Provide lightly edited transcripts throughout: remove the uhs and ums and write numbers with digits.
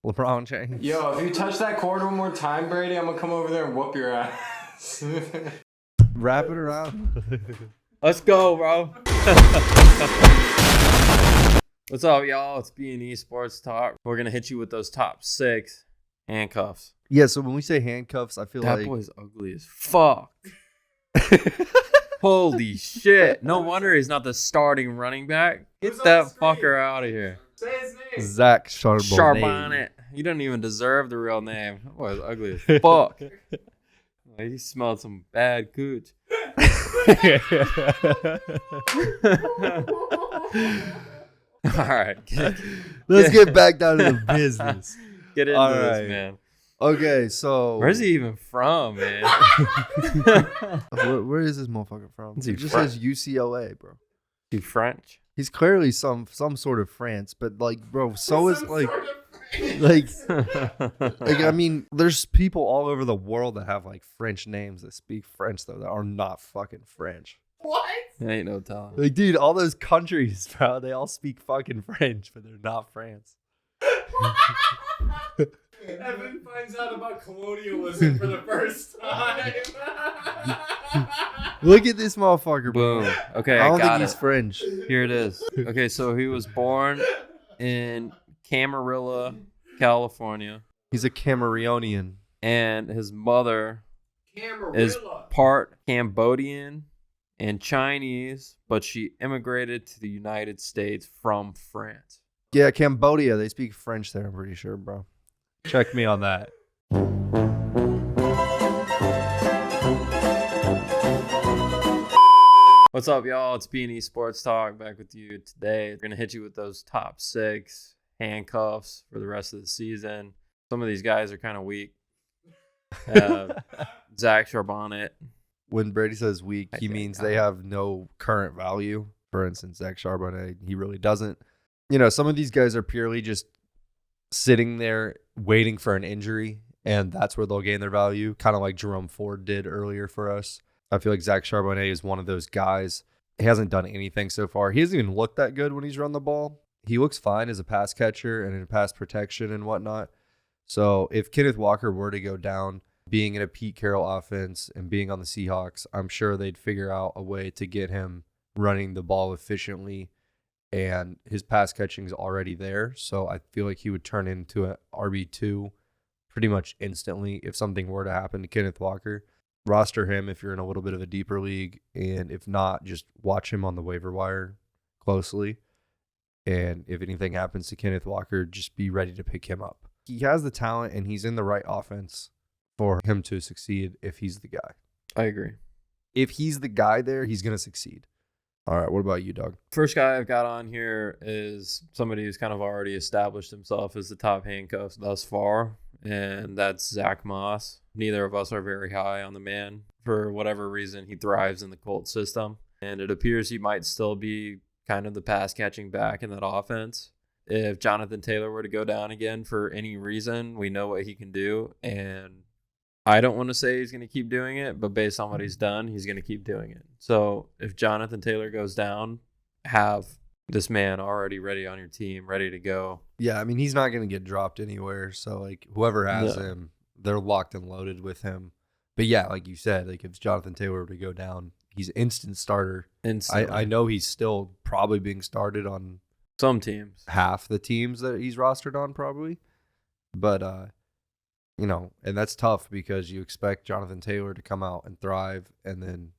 LeBron James. Yo, if you touch that cord one more time, Brady, I'm gonna come over there and whoop your ass. Wrap it around. Let's go, bro. What's up, y'all? It's B&E Sports Talk. We're going to hit you with those top 6 handcuffs. Yeah, so when we say handcuffs, I feel That like... boy's ugly as fuck. Holy shit. No wonder he's not the starting running back. Get that fucker out of here. Say his name. Zach Charbonnet. Charbonnet. You don't even deserve the real name. That boy's ugly as fuck. He smelled some bad cooch. All right. Let's get back down to the business. Get into All this, right. man. Okay, so... Where's he even from, man? Where is this motherfucker from? Is he It just French? says UCLA, bro. He French? He's clearly some sort of France, but like, bro, so is like, I mean, there's people all over the world that have like French names that speak French though that are not fucking French. What? Ain't no telling. Like, dude, all those countries, bro, they all speak fucking French, but they're not France. Evan finds out about colonialism for the first time. Look at this motherfucker, bro. Boom. Okay, I I don't think got he's it. French. Here it is. Okay, so he was born in Camarillo, California, He's a Cameroonian. and his mother is part Cambodian and Chinese, but she immigrated to the United States from France. Yeah, Cambodia, they speak French there, I'm pretty sure, bro. Check me on that. What's up, y'all? It's B&E Sports Talk back with you today. We're going to hit you with those top 6 handcuffs for the rest of the season. Some of these guys are kind of weak. Zach Charbonnet. When Brady says weak, he Okay, means got they it. have no current value. For instance, Zach Charbonnet, he really doesn't. You know, some of these guys are purely just sitting there waiting for an injury, and that's where they'll gain their value, kind of like Jerome Ford did earlier for us. I feel like Zach Charbonnet is one of those guys. He hasn't done anything so far. He hasn't even looked that good when he's run the ball. He looks fine as a pass catcher and in pass protection and whatnot. So if Kenneth Walker were to go down, being in a Pete Carroll offense and being on the Seahawks, I'm sure they'd figure out a way to get him running the ball efficiently, and his pass catching is already there. So I feel like he would turn into an RB2 pretty much instantly if something were to happen to Kenneth Walker. Roster him if you're in a little bit of a deeper league, and if not, just watch him on the waiver wire closely. And if anything happens to Kenneth Walker, just be ready to pick him up. He has the talent, and he's in the right offense for him to succeed if he's the guy. I agree. If he's the guy there, he's going to succeed. All right, what about you, dog? First guy I've got on here is somebody who's kind of already established himself as the top handcuffs thus far, and that's Zach Moss. Neither of us are very high on the man. For whatever reason, he thrives in the Colts system, and it appears he might still be kind of the pass-catching back in that offense. If Jonathan Taylor were to go down again for any reason, we know what he can do, and I don't want to say he's going to keep doing it, but based on what he's done, he's going to keep doing it. So if Jonathan Taylor goes down, have this man already ready on your team, ready to go. Yeah, I mean, he's not going to get dropped anywhere. So, like, whoever has No. him, they're locked and loaded with him. But, yeah, like you said, like if Jonathan Taylor were to go down, he's instant starter. Instantly. I know he's still probably being started on Some teams. half the teams that he's rostered on probably. But, you know, and that's tough because you expect Jonathan Taylor to come out and thrive, and then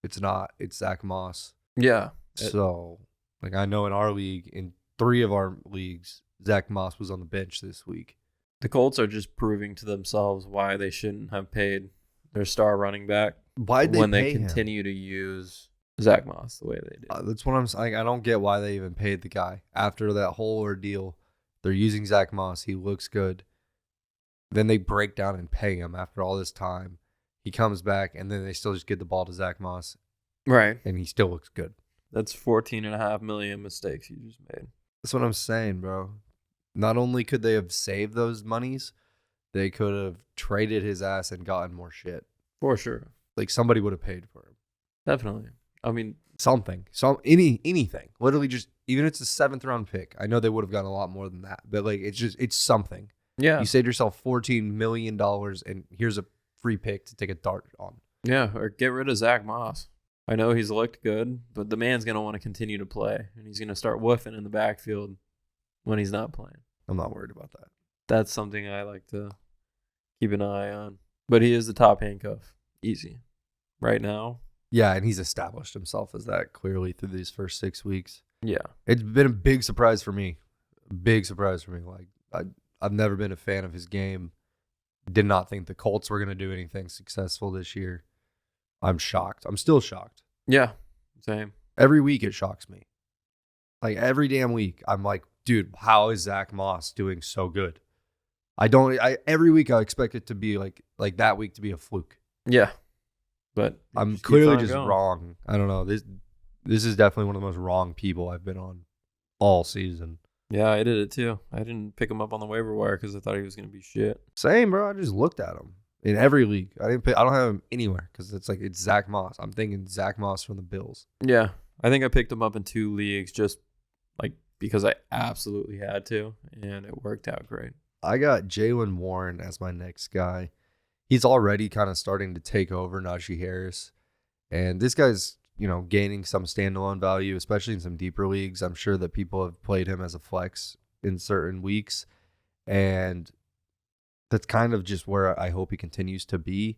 it's not. It's Zach Moss. Yeah. So, like, I know in our league, in 3 of our leagues, Zach Moss was on the bench this week. The Colts are just proving to themselves why they shouldn't have paid their star running back Why'd they when pay they him? continue to use Zach Moss the way they did. That's what I'm saying. I don't get why they even paid the guy. After that whole ordeal, they're using Zach Moss. He looks good. Then they break down and pay him after all this time. He comes back, and then they still just get the ball to Zach Moss, Right. and he still looks good. That's $14.5 million mistakes you just made. That's what I'm saying, bro. Not only could they have saved those monies, they could have traded his ass and gotten more shit. For sure. Like, somebody would have paid for him. Definitely. I mean, Something. Anything. Literally just, even if it's a 7th round pick. I know they would have gotten a lot more than that, but like, it's something. Yeah. You saved yourself $14 million, and here's a free pick to take a dart on. Yeah, or get rid of Zach Moss. I know he's looked good, but the man's going to want to continue to play, and he's going to start woofing in the backfield when he's not playing. I'm not worried about that. That's something I like to keep an eye on. But he is the top handcuff. Easy. Right now. Yeah, and he's established himself as that clearly through these first 6 weeks. Yeah. It's been a big surprise for me. Big surprise for me. Like, I've never been a fan of his game. Did not think the Colts were going to do anything successful this year. I'm shocked. I'm still shocked. Yeah. Same. Every week it shocks me. Like every damn week, I'm like, dude, how is Zach Moss doing so good? Every week I expect it to be like that week to be a fluke. Yeah. But I'm just keep clearly on just going. wrong. I don't know. This is definitely one of the most wrong people I've been on all season. Yeah, I did it too. I didn't pick him up on the waiver wire because I thought he was going to be shit. Same, bro. I just looked at him in every league. I don't have him anywhere because it's Zach Moss. I'm thinking Zach Moss from the Bills. Yeah. I think I picked him up in 2 leagues just like because I absolutely had to, and it worked out great. I got Jaylen Warren as my next guy. He's already kind of starting to take over Najee Harris. And this guy's, gaining some standalone value, especially in some deeper leagues. I'm sure that people have played him as a flex in certain weeks. And that's kind of just where I hope he continues to be.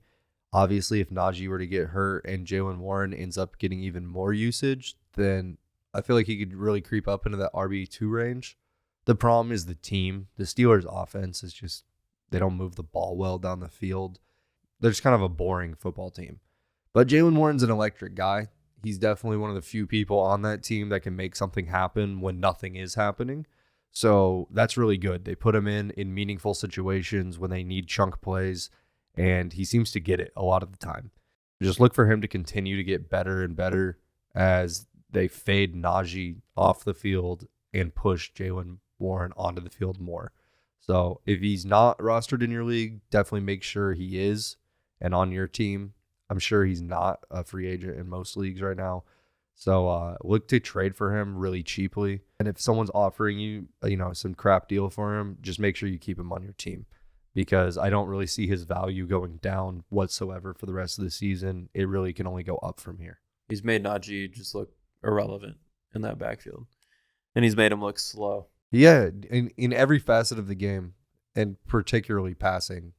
Obviously, if Najee were to get hurt and Jaylen Warren ends up getting even more usage, then I feel like he could really creep up into that RB2 range. The problem is the team. The Steelers' offense is just, they don't move the ball well down the field. They're just kind of a boring football team. But Jaylen Warren's an electric guy. He's definitely one of the few people on that team that can make something happen when nothing is happening. So that's really good. They put him in meaningful situations when they need chunk plays, and he seems to get it a lot of the time. Just look for him to continue to get better and better as they fade Najee off the field and push Jaylen Warren onto the field more. So if he's not rostered in your league, definitely make sure he is. And on your team, I'm sure he's not a free agent in most leagues right now. So look to trade for him really cheaply. And if someone's offering you, some crap deal for him, just make sure you keep him on your team, because I don't really see his value going down whatsoever for the rest of the season. It really can only go up from here. He's made Najee just look irrelevant in that backfield. And he's made him look slow. Yeah, in every facet of the game, and particularly passing,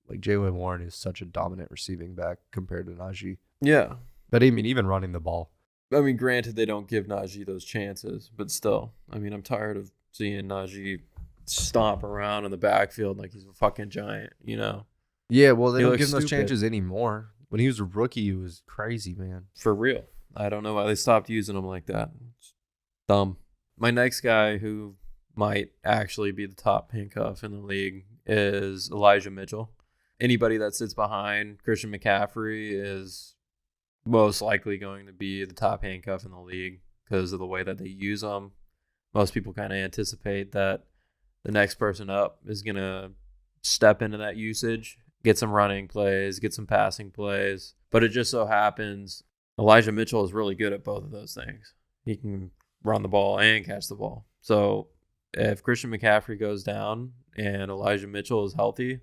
like Jaylen Warren is such a dominant receiving back compared to Najee. Yeah. But I mean, even running the ball. I mean, granted, they don't give Najee those chances, but still, I mean, I'm tired of seeing Najee stomp around in the backfield like he's a fucking giant, Yeah, well, they He don't looks give him those stupid. chances anymore. When he was a rookie, he was crazy, man. For real. I don't know why they stopped using him like that. It's dumb. My next guy who might actually be the top handcuff in the league is Elijah Mitchell. Anybody that sits behind Christian McCaffrey is most likely going to be the top handcuff in the league because of the way that they use them. Most people kind of anticipate that the next person up is going to step into that usage, get some running plays, get some passing plays. But it just so happens Elijah Mitchell is really good at both of those things. He can run the ball and catch the ball. So if Christian McCaffrey goes down and Elijah Mitchell is healthy,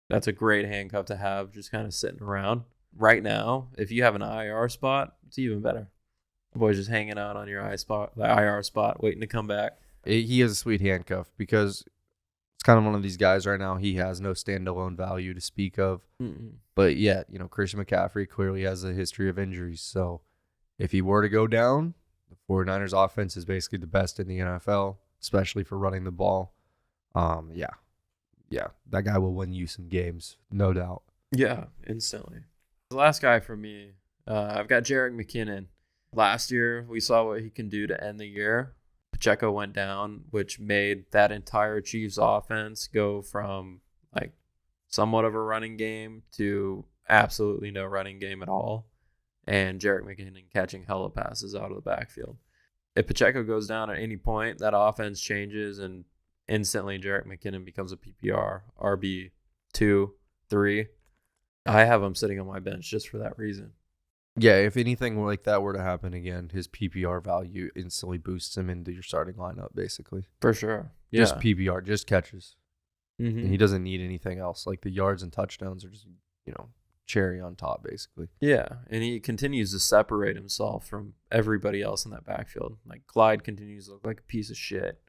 that's a great handcuff to have just kind of sitting around. Right now, if you have an IR spot, it's even better. The boy's just hanging out on your the IR spot, waiting to come back. He is a sweet handcuff because it's kind of one of these guys right now. He has no standalone value to speak of. Mm-mm. But yet, Christian McCaffrey clearly has a history of injuries. So if he were to go down, the 49ers offense is basically the best in the NFL, especially for running the ball. Yeah, that guy will win you some games, no doubt. Yeah, instantly. The last guy for me, I've got Jerick McKinnon. Last year, we saw what he can do to end the year. Pacheco went down, which made that entire Chiefs offense go from like somewhat of a running game to absolutely no running game at all. And Jerick McKinnon catching hella passes out of the backfield. If Pacheco goes down at any point, that offense changes and instantly Jerick McKinnon becomes a PPR, RB 2, 3. I have him sitting on my bench just for that reason. Yeah, if anything like that were to happen again, his PPR value instantly boosts him into your starting lineup, basically. For sure. Yeah. Just PPR, just catches. And he doesn't need anything else. Like the yards and touchdowns are just, cherry on top, basically. Yeah, and he continues to separate himself from everybody else in that backfield. Like Clyde continues to look like a piece of shit.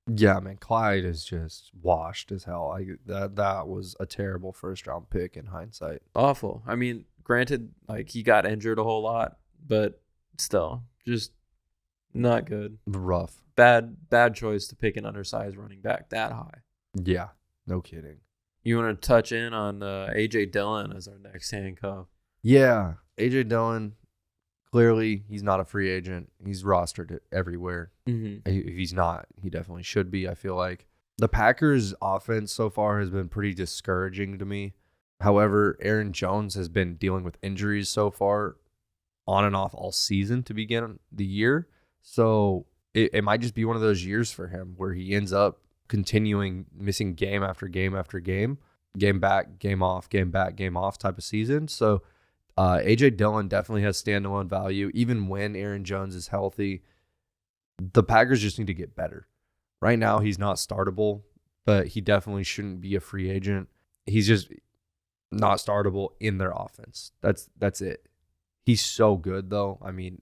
Yeah, man, Clyde is just washed as hell. That was a terrible first-round pick in hindsight. Awful. I mean, granted, like he got injured a whole lot, but still, just not good. Rough. Bad choice to pick an undersized running back that high. Yeah, no kidding. You want to touch in on A.J. Dillon as our next handcuff? Yeah, A.J. Dillon, clearly he's not a free agent. He's rostered everywhere. Mm-hmm. If he's not, he definitely should be, I feel like. The Packers' offense so far has been pretty discouraging to me. However, Aaron Jones has been dealing with injuries so far on and off all season to begin the year. So it might just be one of those years for him where he ends up continuing missing game after game after game back, game off, game back, game off type of season. So A.J. Dillon definitely has standalone value. Even when Aaron Jones is healthy, the Packers just need to get better. Right now, he's not startable, but he definitely shouldn't be a free agent. He's just not startable in their offense. That's it. He's so good, though. I mean,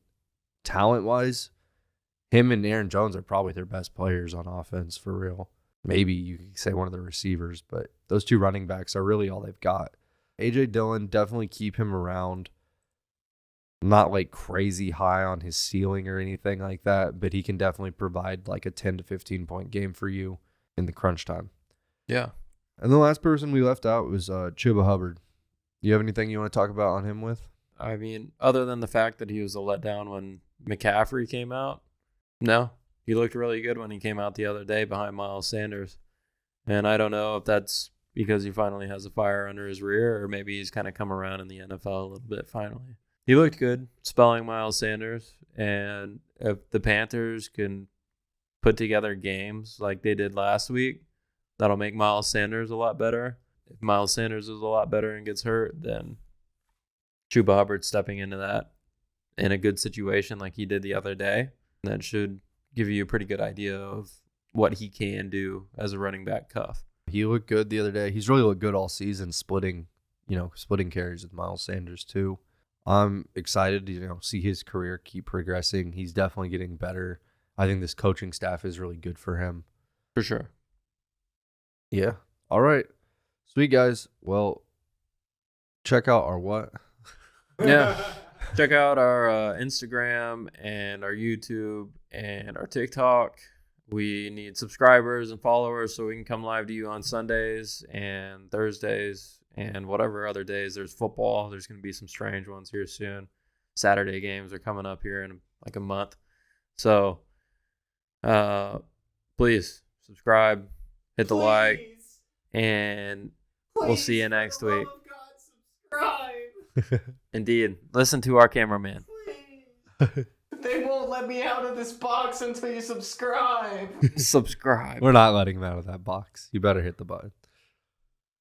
talent-wise, him and Aaron Jones are probably their best players on offense, for real. Maybe you could say one of the receivers, but those two running backs are really all they've got. A.J. Dillon, definitely keep him around. Not like crazy high on his ceiling or anything like that, but he can definitely provide like a 10 to 15 point game for you in the crunch time. Yeah. And the last person we left out was Chuba Hubbard. You have anything you want to talk about on him with? I mean, other than the fact that he was a letdown when McCaffrey came out, no. He looked really good when he came out the other day behind Miles Sanders. And I don't know if that's because he finally has a fire under his rear or maybe he's kind of come around in the NFL a little bit finally. He looked good spelling Miles Sanders. And if the Panthers can put together games like they did last week, that'll make Miles Sanders a lot better. If Miles Sanders is a lot better and gets hurt, then Chuba Hubbard stepping into that in a good situation like he did the other day, that should give you a pretty good idea of what he can do as a running back cuff. He looked good the other day. He's really looked good all season, splitting carries with Miles Sanders too. I'm excited to see his career keep progressing. He's definitely getting better. I think this coaching staff is really good for him. For sure. Yeah. All right. Sweet, guys. Well, check out our what? Yeah. Check out our Instagram and our YouTube and our TikTok. We need subscribers and followers so we can come live to you on Sundays and Thursdays and whatever other days there's football. There's going to be some strange ones here soon. Saturday games are coming up here in like a month. So please subscribe, hit the like, and we'll see you next week. Indeed. Listen to our cameraman. They won't let me out of this box until you subscribe. Subscribe. We're not letting him out of that box. You better hit the button.